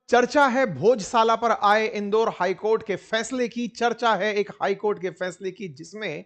चर्चा है भोजशाला पर आए इंदौर हाईकोर्ट के फैसले की। चर्चा है एक हाईकोर्ट के फैसले की जिसमें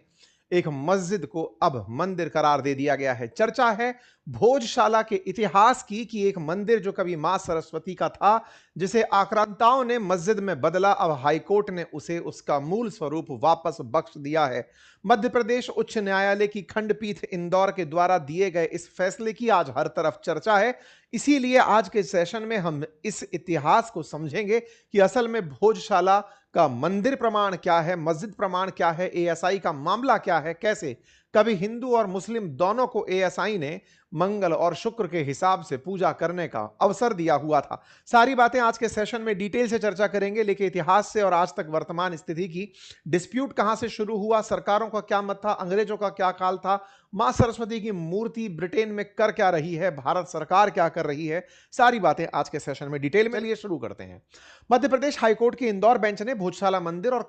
एक मस्जिद को अब मंदिर करार दे दिया गया है। चर्चा है भोजशाला के इतिहास की कि एक मंदिर जो कभी मां सरस्वती का था, जिसे आक्रांताओं ने मस्जिद में बदला, अब हाईकोर्ट ने उसे उसका मूल स्वरूप वापस बख्श दिया है। मध्य प्रदेश उच्च न्यायालय की खंडपीठ इंदौर के द्वारा दिए गए इस फैसले की आज हर तरफ चर्चा है। इसीलिए आज के सेशन में हम इस इतिहास को समझेंगे कि असल में भोजशाला का मंदिर प्रमाण क्या है, मस्जिद प्रमाण क्या है, एएसआई का मामला क्या है, कैसे कभी हिंदू और मुस्लिम दोनों को एएसआई ने मंगल और शुक्र के हिसाब से पूजा करने का अवसर दिया हुआ था। सारी बातें आज के सेशन में डिटेल से चर्चा करेंगे, लेकिन इतिहास से और आज तक वर्तमान स्थिति की डिस्प्यूट कहां से शुरू हुआ, सरकारों का क्या मत था, अंग्रेजों का क्या काल था, मां सरस्वती की मूर्ति ब्रिटेन में कर क्या रही है, भारत सरकार क्या कर रही है, सारी बातें आज के सेशन में डिटेल में लिए शुरू करते हैं। मध्य प्रदेश हाईकोर्ट के इंदौर बेंच ने भोजशाला मंदिर और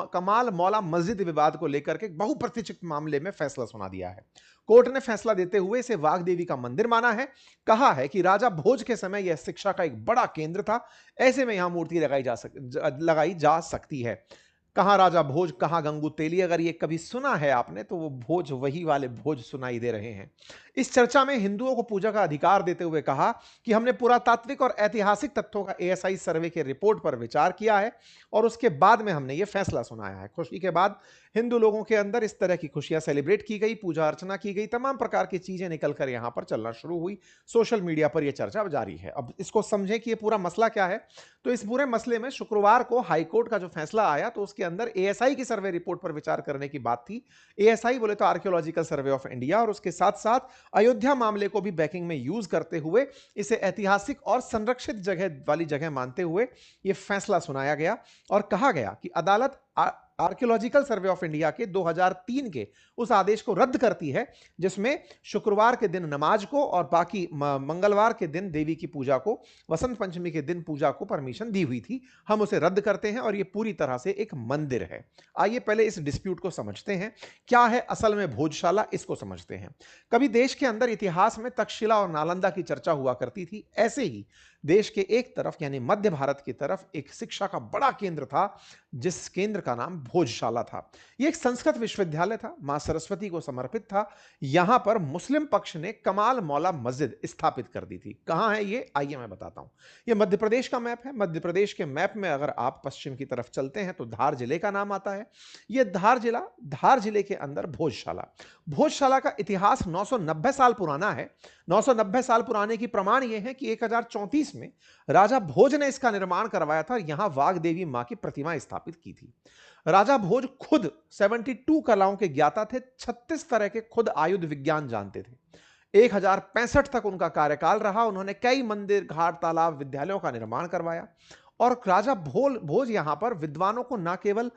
कमाल मौला मस्जिद विवाद को लेकर के बहुप्रतीक्षित मामले में फैसला सुना दिया है। कोर्ट ने फैसला देते हुए इसे वाग देवी का मंदिर माना है। कहा है कि राजा भोज के समय यह शिक्षा का एक बड़ा केंद्र था, ऐसे में यहां मूर्ति लगाई जा सकती है। कहां राजा भोज, कहां गंगू तेली, अगर ये कभी सुना है आपने तो वो भोज वही वाले भोज सुनाई दे रहे हैं। इस चर्चा में हिंदुओं को पूजा का अधिकार देते हुए कहा कि हमने पुरातात्विक और ऐतिहासिक तथ्यों का एएसआई सर्वे के रिपोर्ट पर विचार किया है और उसके बाद में हमने ये फैसला सुनाया है। खुशी के बाद हिंदू लोगों के अंदर इस तरह की खुशियां सेलिब्रेट की गई, पूजा अर्चना की गई, तमाम प्रकार की चीजें निकलकर यहां पर चलना शुरू हुई। सोशल मीडिया पर यह चर्चा जारी है। अब इसको समझें कि यह पूरा मसला क्या है। तो इस पूरे मसले में शुक्रवार को हाईकोर्ट का जो फैसला आया तो उसके अंदर एएसआई की सर्वे रिपोर्ट पर विचार करने की बात थी। एएसआई बोले तो आर्कियोलॉजिकल सर्वे ऑफ इंडिया, और उसके साथ साथ अयोध्या मामले को भी बैकिंग में यूज करते हुए इसे ऐतिहासिक और संरक्षित जगह वाली जगह मानते हुए यह फैसला सुनाया गया और कहा गया कि अदालत आर्कियोलॉजिकल सर्वे ऑफ इंडिया के 2003 के उस आदेश को रद्द करती है जिसमें शुक्रवार के दिन नमाज को और बाकी मंगलवार के दिन देवी की पूजा को, वसंत पंचमी के दिन पूजा को परमिशन दी हुई थी। हम उसे रद्द करते हैं और यह पूरी तरह से एक मंदिर है। आइए पहले इस डिस्प्यूट को समझते हैं। क्या है असल में भोजशाला, इसको समझते हैं। कभी देश के अंदर इतिहास में तक्षशिला और नालंदा की चर्चा हुआ करती थी, ऐसे ही देश के एक तरफ यानी मध्य भारत की तरफ एक शिक्षा का बड़ा केंद्र था जिस केंद्र का नाम भोजशाला था। यह एक संस्कृत विश्वविद्यालय था, मां सरस्वती को समर्पित था। यहां पर मुस्लिम पक्ष ने कमाल मौला मस्जिद स्थापित कर दी थी। कहां है ये, आइए मैं बताता हूं। यह मध्य प्रदेश का मैप है। मध्य प्रदेश के मैप में अगर आप पश्चिम की तरफ चलते हैं तो धार जिले का नाम आता है। यह धार जिले के अंदर भोजशाला का इतिहास 990 साल पुराना है। 990 साल पुराने की प्रमाण यह है कि 1034 में राजा भोज ने इसका निर्माण करवाया था। यहां वाग देवी मां की प्रतिमा स्थापित की थी। राजा भोज खुद 72 कलाओं के ज्ञाता थे, 36 तरह के खुद आयुध विज्ञान जानते थे। 1065 तक उनका कार्यकाल रहा। उन्होंने कई मंदिर, घाट, तालाब, विद्यालयों का निर्माण करवाया और राजा भोज यहां पर विद्वानों को न केवल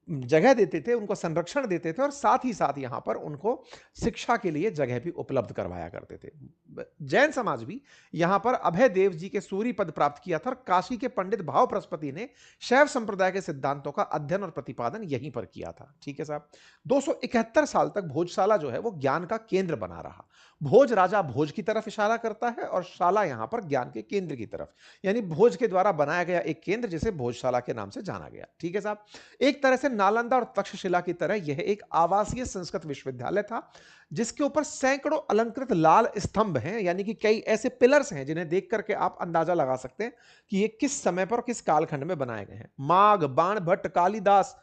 जगह देते थे, उनको संरक्षण देते थे और साथ ही साथ यहां पर उनको शिक्षा के लिए जगह भी उपलब्ध करवाया करते थे। जैन समाज भी यहां पर अभय देव जी के सूरी पद प्राप्त किया था और काशी के पंडित भाव प्रस्पति ने शैव संप्रदाय के सिद्धांतों का अध्ययन और प्रतिपादन यहीं पर किया था। ठीक है साहब। 271 साल तक भोजशाला जो है वो ज्ञान का केंद्र बना रहा। भोज राजा भोज की तरफ इशारा करता है और शाला यहां पर ज्ञान के केंद्र की तरफ, यानी भोज के द्वारा बनाया गया एक केंद्र जिसे भोजशाला के नाम से जाना गया। ठीक है साहब। एक तरह से नालंदा और तक्षशिला की तरह यह एक आवासीय संस्कृत विश्वविद्यालय था जिसके ऊपर सैकड़ों अलंकृत लाल स्तंभ हैं, यानी कि कई ऐसे पिलर्स हैं जिन्हें देख करके आप अंदाजा लगा सकते हैं कि ये किस समय पर किस कालखंड में बनाए गए हैं। माघ, बाण भट्ट, कालिदास,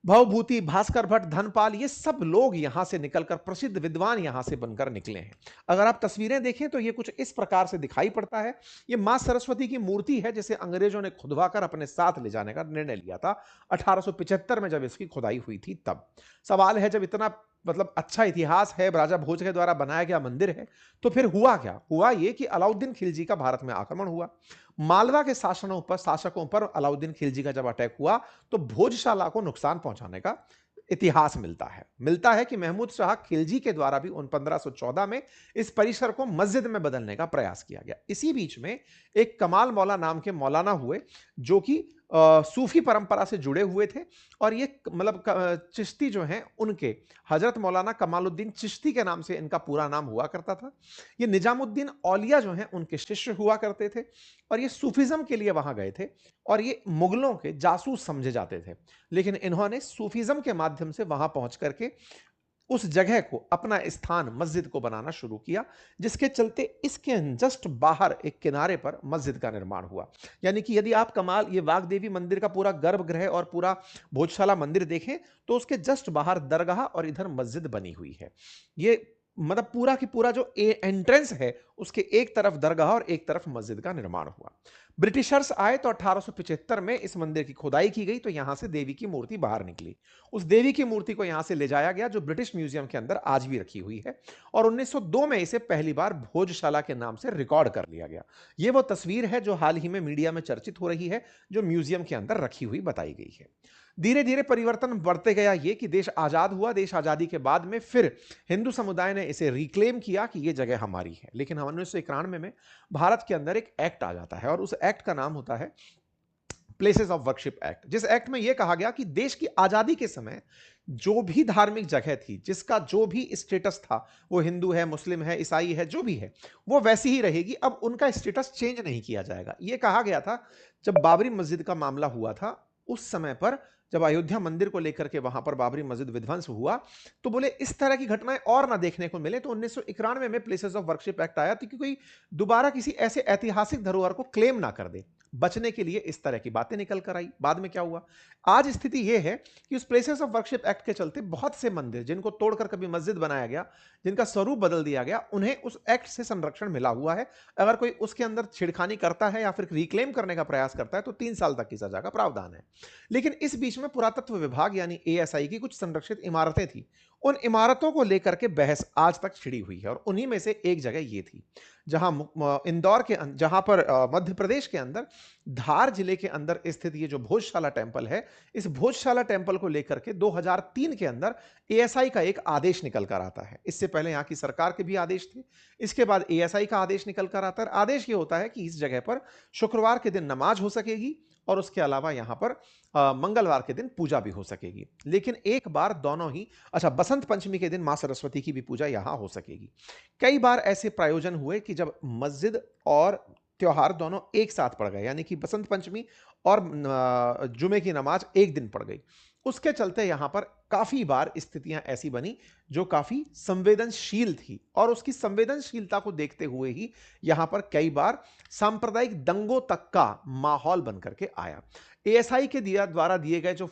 भवभूति, भास्कर भट्ट, धनपाल, ये सब लोग यहां से निकलकर प्रसिद्ध विद्वान यहां से बनकर निकले हैं। अगर आप तस्वीरें देखें तो ये कुछ इस प्रकार से दिखाई पड़ता है। ये मां सरस्वती की मूर्ति है जिसे अंग्रेजों ने खुदवाकर अपने साथ ले जाने का निर्णय लिया था 1875 में, जब इसकी खुदाई हुई थी तब। सवाल है, जब इतना अच्छा इतिहास है, राजा भोज के द्वारा बनाया गया मंदिर है, तो फिर हुआ क्या? हुआ यह कि अलाउद्दीन खिलजी का भारत में आक्रमण हुआ। मालवा के शासकों पर अलाउद्दीन खिलजी का जब अटैक हुआ तो भोजशाला को नुकसान पहुंचाने का इतिहास मिलता है कि महमूद शाह खिलजी के द्वारा भी 1514 में इस परिसर को मस्जिद में बदलने का प्रयास किया गया। इसी बीच में एक कमाल मौला नाम के मौलाना हुए जो कि सूफी परंपरा से जुड़े हुए थे और ये मतलब चिश्ती जो हैं उनके हजरत मौलाना कमालुद्दीन चिश्ती के नाम से इनका पूरा नाम हुआ करता था। ये निजामुद्दीन औलिया जो हैं उनके शिष्य हुआ करते थे और ये सूफिज्म के लिए वहां गए थे और ये मुगलों के जासूस समझे जाते थे। लेकिन इन्होंने सूफिज्म के माध्यम से वहां पहुंच करके उस जगह को अपना स्थान मस्जिद को बनाना शुरू किया, जिसके चलते इसके जस्ट बाहर एक किनारे पर मस्जिद का निर्माण हुआ। यानी कि यदि आप कमाल ये वाग्देवी मंदिर का पूरा गर्भगृह और पूरा भोजशाला मंदिर देखें तो उसके जस्ट बाहर दरगाह और इधर मस्जिद बनी हुई है। ये मतलब पूरा की पूरा जो एंट्रेंस है उसके एक तरफ दरगाह और एक तरफ मस्जिद का निर्माण हुआ। ब्रिटिशर्स आए तो 1875 में इस मंदिर की खुदाई की गई तो यहां से देवी की मूर्ति बाहर निकली। उस देवी की मूर्ति को यहां से ले जाया गया जो ब्रिटिश म्यूजियम के अंदर आज भी रखी हुई है और 1902 में इसे पहली बार भोजशाला के नाम से रिकॉर्ड कर लिया गया। यह वो तस्वीर है जो हाल ही में मीडिया में चर्चित हो रही है, जो म्यूजियम के अंदर रखी हुई बताई गई है। धीरे धीरे परिवर्तन बढ़ते गया ये कि देश आजाद हुआ। देश आजादी के बाद में फिर हिंदू समुदाय ने इसे रिक्लेम किया कि ये जगह हमारी है। लेकिन 1991 में भारत के अंदर एक एक्ट आ जाता है और उस एक्ट का नाम होता है प्लेसेस ऑफ वर्शिप एक्ट, जिस एक्ट में यह कहा गया कि देश की आजादी के समय जो भी धार्मिक जगह थी, जिसका जो भी स्टेटस था, वो हिंदू है, मुस्लिम है, ईसाई है, जो भी है, वो वैसी ही रहेगी। अब उनका स्टेटस चेंज नहीं किया जाएगा। यह कहा गया था जब बाबरी मस्जिद का मामला हुआ था उस समय पर, जब अयोध्या मंदिर को लेकर के वहां पर बाबरी मस्जिद विध्वंस हुआ तो बोले इस तरह की घटनाएं और ना देखने को मिले, तो 1991 में प्लेसेस ऑफ वर्शिप एक्ट आया कि कोई दोबारा किसी ऐसे ऐतिहासिक धरोहर को क्लेम ना कर दे। बचने के लिए इस तरह की बातें निकल कर आई। बाद में क्या हुआ, आज स्थिति यह है कि उस प्लेसेस ऑफ वर्शिप एक्ट के चलते बहुत से मंदिर जिनको तोड़कर कभी मस्जिद बनाया गया, जिनका स्वरूप बदल दिया गया, उन्हें उस एक्ट से संरक्षण मिला हुआ है। अगर कोई उसके अंदर छेड़खानी करता है या फिर रिक्लेम करने का प्रयास करता है तो 3 साल तक की सजा का प्रावधान है। लेकिन इस बीच में पुरातत्व विभाग यानी एएसआई की कुछ संरक्षित इमारतें थी, उन इमारतों को लेकर के बहस आज तक छिड़ी हुई है और उन्हीं में से एक जगह ये थी जहां इंदौर के जहां पर मध्य प्रदेश के अंदर धार जिले के अंदर स्थित ये जो भोजशाला टेम्पल है, इस भोजशाला टेम्पल को लेकर के 2003 के अंदर एएसआई का एक आदेश निकल कर आता है। इससे पहले यहां की सरकार के भी आदेश थे, इसके बाद एएसआई का आदेश निकल कर आता है। आदेश ये होता है कि इस जगह पर शुक्रवार के दिन नमाज हो सकेगी और उसके अलावा यहां पर मंगलवार के दिन पूजा भी हो सकेगी। लेकिन एक बार दोनों ही, अच्छा, बसंत पंचमी के दिन मां सरस्वती की भी पूजा यहां हो सकेगी। कई बार ऐसे प्रायोजन हुए कि जब मस्जिद और त्योहार दोनों एक साथ पड़ गए, यानी कि बसंत पंचमी और जुमे की नमाज एक दिन पड़ गई। उसके चलते यहां पर काफी बार स्थितियां ऐसी बनी जो काफी संवेदनशील थी और उसकी संवेदनशीलता को देखते हुए ही यहां पर कई बार सांप्रदायिक दंगों तक का माहौल बनकर के आया। एएसआई के द्वारा दिए गए जो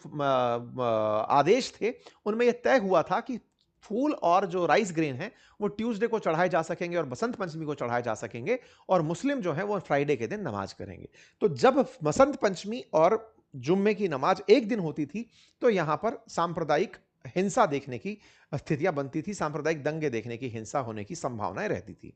आदेश थे उनमें यह तय हुआ था कि फूल और जो राइस ग्रेन है वो ट्यूसडे को चढ़ाए जा सकेंगे और बसंत पंचमी को चढ़ाए जा सकेंगे और मुस्लिम जो है वो फ्राइडे के दिन नमाज करेंगे। तो जब बसंत पंचमी और जुम्मे की नमाज एक दिन होती थी तो यहां पर सांप्रदायिक हिंसा देखने की स्थितियां बनती थी, सांप्रदायिक दंगे देखने की, हिंसा होने की संभावनाएं रहती थी।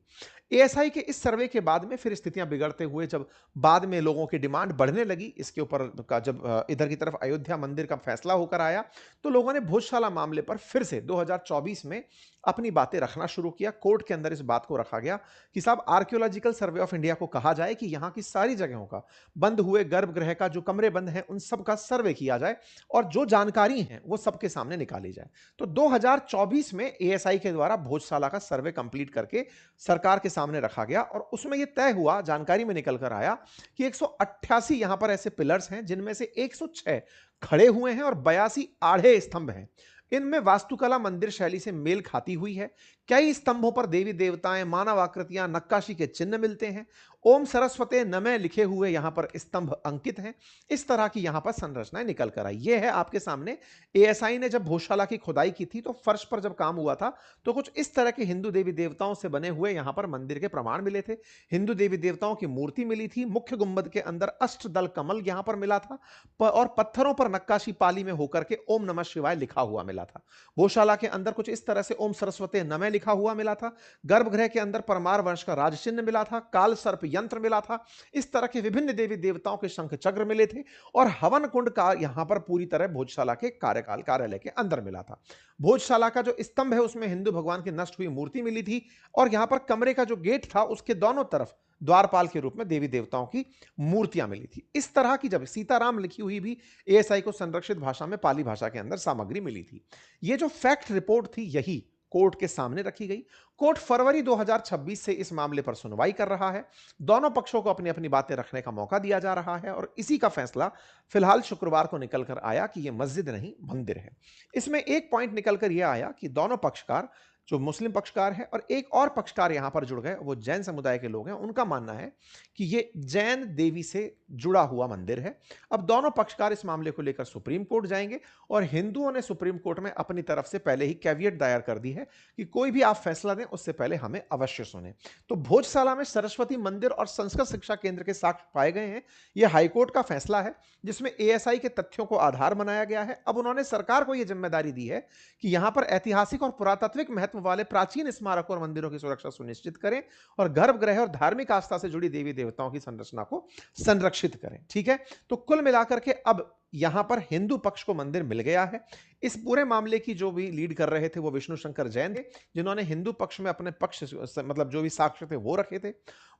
एएसआई के इस सर्वे के बाद में फिर स्थितियां बिगड़ते हुए जब बाद में लोगों की डिमांड बढ़ने लगी इसके ऊपर का, जब इधर की तरफ अयोध्या मंदिर का फैसला होकर आया तो लोगों ने भोजशाला मामले पर फिर से 2024 में अपनी बातें रखना शुरू किया। कोर्ट के अंदर इस बात को रखा गया कि साहब आर्कियोलॉजिकल सर्वे ऑफ इंडिया को कहा जाए कि यहां की सारी जगहों का, बंद हुए गर्भगृह का, जो कमरे बंद हैं उन सब का सर्वे किया जाए और जो जानकारी है वो सबके सामने निकाली जाए। तो 2024 में एएसआई के द्वारा भोजशाला का सर्वे कंप्लीट करके सरकार के सामने रखा गया और उसमें यह तय हुआ, जानकारी में निकल कर आया कि 188 यहां पर ऐसे पिलर्स हैं जिनमें से 106 खड़े हुए हैं और 82 आड़े स्तंभ हैं। इनमें वास्तुकला मंदिर शैली से मेल खाती हुई है। कई स्तंभों पर देवी देवताएं, मानव आकृतियां, नक्काशी के चिन्ह मिलते हैं। ओम सरस्वते नमः लिखे हुए यहां पर स्तंभ अंकित हैं। इस तरह की यहां पर संरचनाएं निकल कर आई। यह है आपके सामने। एएसआई ने जब भोजशाला की खुदाई की थी तो फर्श पर जब काम हुआ था तो कुछ इस तरह के हिंदू देवी देवताओं से बने हुए यहां पर मंदिर के प्रमाण मिले थे। हिंदू देवी देवताओं की मूर्ति मिली थी। मुख्य गुंबद के अंदर अष्टदल कमल यहां पर मिला था और पत्थरों पर नक्काशी पाली में होकर के ओम नमः शिवाय लिखा हुआ मिला था। भोजशाला के अंदर कुछ इस तरह से ओम सरस्वते नमः लिखा हुआ मिला था। गर्भगृह के अंदर परमार वंश का राज चिन्ह मिला था। काल सर्प यंत्र मिला था। इस तरह के विभिन्न देवी देवताओं के शंख चक्र मिले थे और हवन कुंड का यहां पर पूरी तरह भोजशाला के कार्यालय के अंदर मिला था। भोजशाला का जो स्तंभ है उसमें हिंदू भगवान की नष्ट हुई मूर्ति मिली थी और यहां पर कमरे का जो गेट था उसके दोनों तरफ द्वारपाल के रूप में देवी देवताओं की मूर्तियां मिली थी। इस तरह की जब सीताराम लिखी हुई भी एएसआई को संरक्षित भाषा में पाली भाषा के अंदर सामग्री मिली थी। ये जो फैक्ट रिपोर्ट थी यही कोर्ट के सामने रखी गई। कोर्ट फरवरी 2026 से इस मामले पर सुनवाई कर रहा है। दोनों पक्षों को अपनी अपनी बातें रखने का मौका दिया जा रहा है और इसी का फैसला फिलहाल शुक्रवार को निकल कर आया कि यह मस्जिद नहीं मंदिर है। इसमें एक पॉइंट निकल कर यह आया कि दोनों पक्षकार, जो मुस्लिम पक्षकार है और एक और पक्षकार यहां पर जुड़ गए, वो जैन समुदाय के लोग हैं। उनका मानना है कि ये जैन देवी से जुड़ा हुआ मंदिर है। अब दोनों पक्षकार इस मामले को लेकर सुप्रीम कोर्ट जाएंगे और हिंदुओं ने सुप्रीम कोर्ट में अपनी तरफ से पहले ही कैविएट दायर कर दी है कि कोई भी आप फैसला दें उससे पहले हमें अवश्य सुने। तो भोजशाला में सरस्वती मंदिर और संस्कृत शिक्षा केंद्र के साक्ष्य पाए गए हैं। यह हाईकोर्ट का फैसला है जिसमें एएसआई के तथ्यों को आधार बनाया गया है। अब उन्होंने सरकार को यह जिम्मेदारी दी है कि यहां पर ऐतिहासिक और पुरातात्विक महत्व वाले प्राचीन स्मारकों और मंदिरों की सुरक्षा सुनिश्चित करें और गर्भगृह और धार्मिक आस्था से जुड़ी देवी देवताओं की संरचना को संरक्षित करें। ठीक है, तो कुल मिलाकर के अब यहां पर हिंदू पक्ष को मंदिर मिल गया है। इस पूरे मामले की जो भी लीड कर रहे थे वो विष्णु शंकर जैन थे, जिन्होंने हिंदू पक्ष में अपने पक्ष मतलब जो भी साक्ष्य थे वो रखे थे।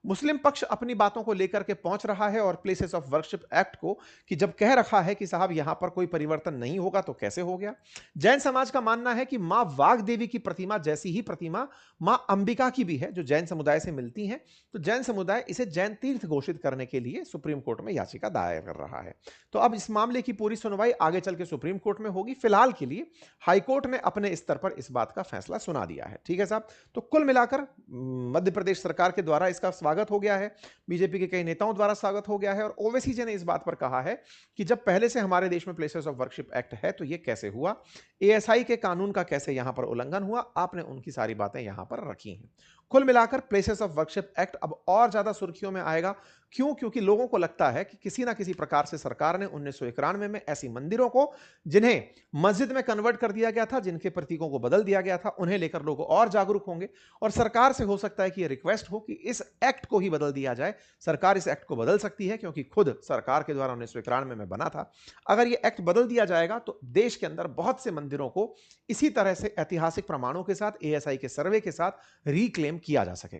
मुस्लिम पक्ष अपनी बातों को लेकर के पहुंच रहा है और प्लेसेस ऑफ वर्शिप एक्ट को कि जब कह रखा है कि साहब यहां पर कोई परिवर्तन नहीं होगा तो कैसे हो गया। जैन समाज का मानना है कि मां वाग देवी की प्रतिमा जैसी ही प्रतिमा मां अंबिका की भी है, जो जैन समुदाय से मिलती हैं। तो जैन समुदाय इसे जैन तीर्थ घोषित करने के लिए सुप्रीम कोर्ट में याचिका दायर कर रहा है। तो अब इस मामले की पूरी सुनवाई आगे चल के सुप्रीम कोर्ट में होगी। फिलहाल के लिए हाईकोर्ट ने अपने स्तर पर इस बात का फैसला सुना दिया है। ठीक है साहब, तो कुल मिलाकर मध्य प्रदेश सरकार के द्वारा इसका स्वागत हो गया है, बीजेपी के कई नेताओं द्वारा स्वागत हो गया है और ओवैसी जी ने इस बात पर कहा है कि जब पहले से हमारे देश में प्लेसेस ऑफ वर्शिप एक्ट है तो यह कैसे हुआ, एएसआई के कानून का कैसे यहां पर उल्लंघन हुआ, आपने उनकी सारी बातें यहां पर रखी हैं। कुल मिलाकर प्लेसेस ऑफ वर्शिप एक्ट अब और ज्यादा सुर्खियों में आएगा। क्यों? क्योंकि लोगों को लगता है कि किसी ना किसी प्रकार से सरकार ने 1991 में ऐसी मंदिरों को जिन्हें मस्जिद में कन्वर्ट कर दिया गया था, जिनके प्रतीकों को बदल दिया गया था, उन्हें लेकर लोग और जागरूक होंगे और सरकार से हो सकता है कि यह रिक्वेस्ट हो कि इस एक्ट को ही बदल दिया जाए। सरकार इस एक्ट को बदल सकती है क्योंकि खुद सरकार के द्वारा 1991 में बना था। अगर यह एक्ट बदल दिया जाएगा तो देश के अंदर बहुत से मंदिरों को इसी तरह से ऐतिहासिक प्रमाणों के साथ, एएसआई के सर्वे के साथ रिक्लेम किया जा सकेगा।